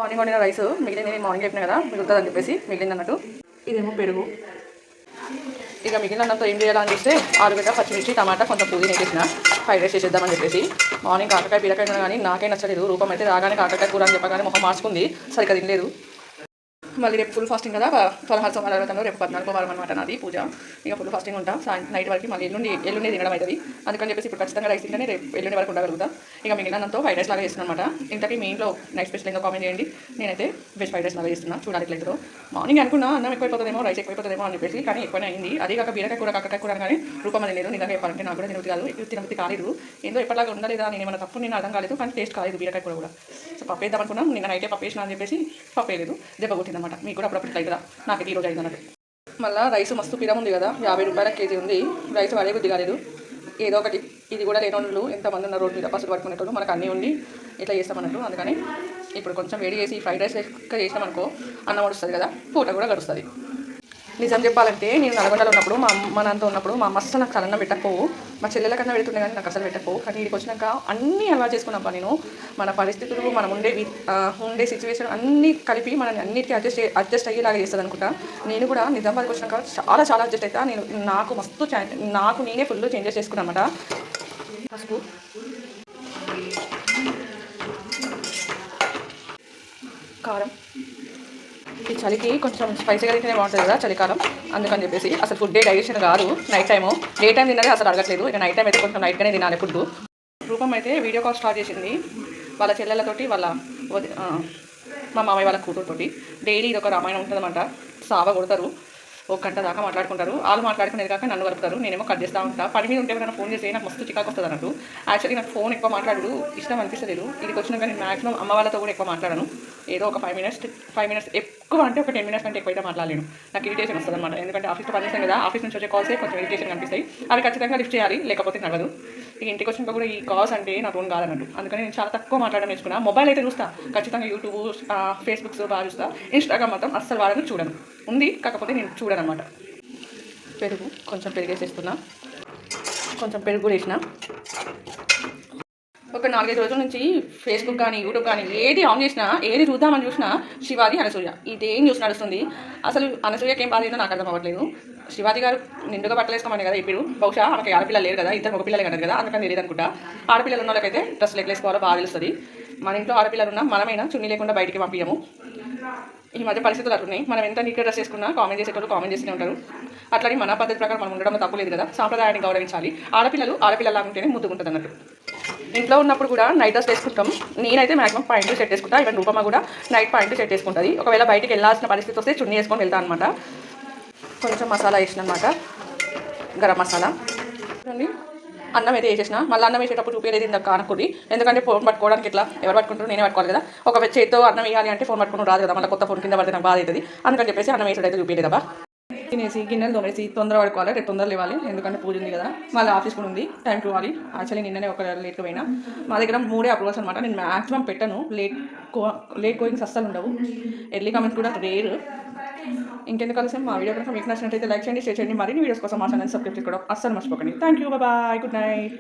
Morning వండిన rice మిగిలింది, నేను మార్నింగ్ చెప్పిన కదా మిగులుతుంది అని చెప్పేసి మిగిలింది అన్నట్టు. ఇదేమో పెరుగు. ఇక మిగిలిన అన్నంతో ఏం చేయాలని చూస్తే ఆలుగడ్డ, పచ్చిమిర్చి, టమాటా, కొంచెం పుదీనా వేసేసిన ఫ్రైడ్ రైస్ చేసేద్దామని చెప్పేసి. మార్నింగ్ కాకరకాయ బీరకాయ కానీ నాకే నచ్చలేదు. రూపం అయితే రాగానే కాకరకాయ కూర అని చెప్పగానే మొహం మార్చుకుంది, సరిగ్గా తినలేదు. మళ్ళీ రేపు ఫుల్ ఫాస్టింగ్ కదా, 16 సోమవారాలు, రేపు 14 వారం అనమాట నాది పూజ. ఇక ఫుల్ ఫాస్టింగ్ ఉంటా నైట్ వరకు. మళ్ళీ ఎల్లుండి తినడం అవుతుంది. అందుకని చెప్పేసి ఇప్పుడు ఖచ్చితంగా రైస్ తింటే రేపు ఎల్లుండి వరకు ఉండగలుగుతా. ఇక మిగిలినంతో ఫ్రైడ్ రైస్ లాగా చేస్తున్నాను అనమాట. ఇంతకీ మీ ఇంట్లో నైట్ స్పెషల్ ఏందో కామెంట్ చేయండి. నేనైతే వెజ్ ఫ్రైడ్ రైస్ లాగా చేస్తున్నా, చూడాలి ఇట్లా. మార్నింగ్ అనుకున్నా అన్నం ఎక్కువైపోతుందేమో, రైస్ ఎక్కువైపోతుందేమో అని చెప్పేసి, కానీ ఎక్కువనే అయింది. అదే కాక బీరకాయ కూర, కాకరకాయ కూర కానీ రూపం అది లేదు. నిజంగా చెప్పాలంటే నాకు కూడా తినబుద్ధి కాదు, తినబుద్ధి కాలేదు. ఏందో ఎప్పటిలాగా ఉండలేదా, నేను ఏమైనా తప్పు, నేను అర్థం కాలేదు. కానీ టేస్ట్ కాలేదు బీరకాయ కూర కూడా. సో పప్పు వేద్దాం అనుకున్నాం, నిన్న నైటే పప్పు వేసినా అని చెప్పేసి పప్పు వేయలేదు, దెబ్బ కొట్టిందన్నమాట. మీకు కూడా అప్పుడప్పుడు ఇట్లా కదా, నాకైతే ఈరోజు అయింది అన్నట్టు. మళ్ళీ రైస్ మస్తు పిరం ఉంది కదా, 50 రూపాయల కేజీ ఉంది రైస్. వాడే బుద్ధి కాలేదు. ఏదో ఒకటి, ఇది కూడా లేనోళ్ళు ఎంతమంది ఉన్న రోడ్డు మీద పసులు పట్టుకునేటోళ్ళు, మనకు అన్నీ ఉండి ఇట్లా చేస్తామన్నట్టు. అందుకని ఇప్పుడు కొంచెం వేడి చేసి ఫ్రైడ్ రైస్ లెక్క చేసినామనుకో అన్నం వడుస్తుంది కదా, పూట కూడా గడుస్తుంది. నిజం చెప్పాలంటే నేను నల్గొండలో ఉన్నప్పుడు మా అమ్మ నాన్నతో ఉన్నప్పుడు మా అమ్మ అస్సలు నాకు సలన్నం పెట్టకపోవు, మా చెల్లెల కన్నా పెడుతుండే కానీ నాకు అసలు పెట్టకపోవు. కానీ ఇక్కడికి వచ్చినాక అన్నీ అలవాటు చేసుకున్నాప్ప నేను. మన పరిస్థితులు, మనం ఉండే సిచ్యువేషన్ అన్నీ కలిపి మనల్ని అన్నిటికీ అడ్జస్ట్ అయ్యేలాగా చేస్తుంది అనుకుంటా. నేను కూడా నిజామాబాద్కి వచ్చినాక చాలా అడ్జస్ట్ అవుతా. నేను నాకు నేనే ఫుల్ చేంజెస్ చేసుకున్నాను అనమాట. పసుపు, కారం. ఈ చలికి కొంచెం స్పైసీగా తింటేనే బాగుంటుంది కదా చలికాలం, అందుకని చెప్పేసి. అసలు ఫుడ్ డైజెషన్ కాదు నైట్ టైము. డే టైం తిన్నది అసలు అడగట్లేదు. ఇక నైట్ టైం అయితే కొంచెం నైట్గానే తినాలి ఫుడ్. రూపం అయితే వీడియో కాల్ స్టార్ట్ చేసింది వాళ్ళ చెల్లెలతోటి, మా మామయ్య వాళ్ళ కూతురుతోటి. డైలీ ఇది ఒక రామాయణం ఉంటుందన్నమాట. సావ కొడతారు, 1 గంట దాకా మాట్లాడుకుంటారు. వాళ్ళు మాట్లాడుకునేది కాక నన్ను కలుపుతారు, నేనేమో కట్ చేస్తూ ఉంటాను. పని మీద ఉంటే ఎవరైనా ఫోన్ చేస్తే నాకు మస్తు చికాకు వస్తుంది అన్నట్టు. యాక్చువల్లీ నాకు ఫోన్ ఎక్కువ మాట్లాడు ఇష్టం అనిపిస్తలేదు. ఇదికి వచ్చినాక నేను మ్యాక్సిమం అమ్మ వాళ్ళతో కూడా ఎక్కువ మాట్లాడను. ఏదో ఒక 5 మినిట్స్ ఎక్కువ అంటే ఒక 10 మినిట్స్ కంటే ఎక్కువైతే మాట్లాడలేను. నాకు ఇరిటేషన్ వస్తుంది అనమాట. ఎందుకంటే ఆఫీస్లో పనిచేస్తాను కదా, ఆఫీస్ నుంచి వచ్చే కాల్సే కొంచెం ఇరిటేషన్ కనిపిస్తాయి. అవి ఖచ్చితంగా లిఫ్ట్ చేయాలి, లేకపోతే నడవదు. ఇక ఇంటికి వచ్చినాక కూడా ఈ కాల్స్ అంటే నా ఫోన్ కాదన్నట్టు. అందుకని నేను చాలా తక్కువ మాట్లాడడం నేర్చుకున్నా. మొబైల్ అయితే చూస్తా ఖచ్చితంగా, యూట్యూబ్, ఫేస్బుక్స్ బాగా చూస్తా. ఇన్స్టాగ్రామ్ మాత్రం అస్సలు వాడను, చూడను. ఉంది కాకపోతే నేను చూడను అనమాట. పెరుగు కొంచెం పెరిగేసేస్తున్నా, కొంచెం పెరుగు కూడా వేసిన. ఒక 4-5 రోజుల నుంచి ఫేస్బుక్ కానీ యూట్యూబ్ కానీ ఏది ఆన్ చేసినా, ఏది చూద్దామని చూసినా శివాజీ, అనసూయ ఇదేం న్యూస్ నడుస్తుంది. అసలు అనసూయకి ఏం బాధ ఏందో నాకు అర్థం అవ్వట్లేదు. శివాజీ గారు నిండుగా బట్టలేసుకోమని కదా ఇప్పుడు, బహుశా ఆమెకి ఆడపిల్లలు లేరు కదా, ఇద్దరు మగపిల్లలే కన్నారు కదా, అందుకని తెలియదు అనుకుంటా. ఆడపిల్లలు ఉన్న వాళ్ళకైతే డ్రెస్సులు ఎట్లేసుకోవాలో బాగా తెలుస్తుంది. మన ఇంట్లో ఆడపిల్లలు ఉన్నా మనమైనా చున్నీ లేకుండా బయటికి పంపించము. ఈ మధ్య పరిస్థితులు అట్లున్నాయి. మనం ఎంత నీట్గా డ్రెస్ చేసుకున్నా కామెంట్ చేసేటోళ్ళు కామెంట్ చేస్తూనే ఉంటారు. అట్లని మన పద్ధతి ప్రకారం మనం ఉండడం తప్పులేదు కదా, సాంప్రదాయాన్ని గౌరవించాలి. ఆడపిల్లలా ఉంటేనే ముద్దుకుంటుంది అన్నట్టు. ఇంట్లో ఉన్నప్పుడు కూడా నైట్ డ్రెస్ వేసుకుంటాం. నేనైతే మాక్సిమం పాయింట్లు సెట్ చేసుకుంటా. ఈవెన్ రూపమ్మ కూడా నైట్ పాయింట్లు సెట్ చేసుకుంటుంది. ఒకవేళ బయటికి వెళ్ళాల్సిన పరిస్థితి వస్తే చున్నీ వేసుకొని వెళ్తాను అనమాట. కొంచెం మసాలా వేసిన అనమాట, గరం మసాలా. అన్నం అయితే వేసేసిన. మళ్ళీ అన్నం వేసేటప్పుడు చూపించేది ఇంత కానకూడదు, ఎందుకంటే ఫోన్ పట్టుకోవడానికి ఇట్లా ఎవరు పట్టుకుంటారు, నేనే పట్టుకోవాలి కదా. ఒక చేతితో అన్నం వేయాలి అంటే ఫోన్ పట్టుకుని రాదు కదా, మళ్ళీ కొత్త ఫోన్ కింద పడితే నాకు బాధ అవుతుంది. అందుకని చెప్పేసి అన్నం వేసేది అయితే చూపించలేదు కదా. తినేసి గిన్నెలు తోమేసి తొందర పడుకోవాలి, రేపు తొందరలు ఇవ్వాలి, ఎందుకంటే పూజ ఉంది కదా. మళ్ళీ ఆఫీస్ కూడా ఉంది, టైం టు ఇవ్వాలి. యాక్చువల్లీ నిన్ననే ఒక లేట్గా పోయినా. మా దగ్గర 3 అప్రూవల్స్ అనమాట. నేను మ్యాక్సిమం పెట్టను, లేట్ గోయింగ్స్ అస్సలు ఉండవు. ఎర్లీ కమెంట్స్ కూడా రేర్. ఇంకెందుకు కలిసి మా వీడియో కనుక మీకు నచ్చినట్లయితే లైక్ చేయండి, షేర్ చేయండి. మరిన్ని వీడియోస్ కోసం మా ఛానల్ సబ్స్క్రైబ్ చేసుకోవడం అస్సలు మర్చిపోకండి. Thank you, bye, good night.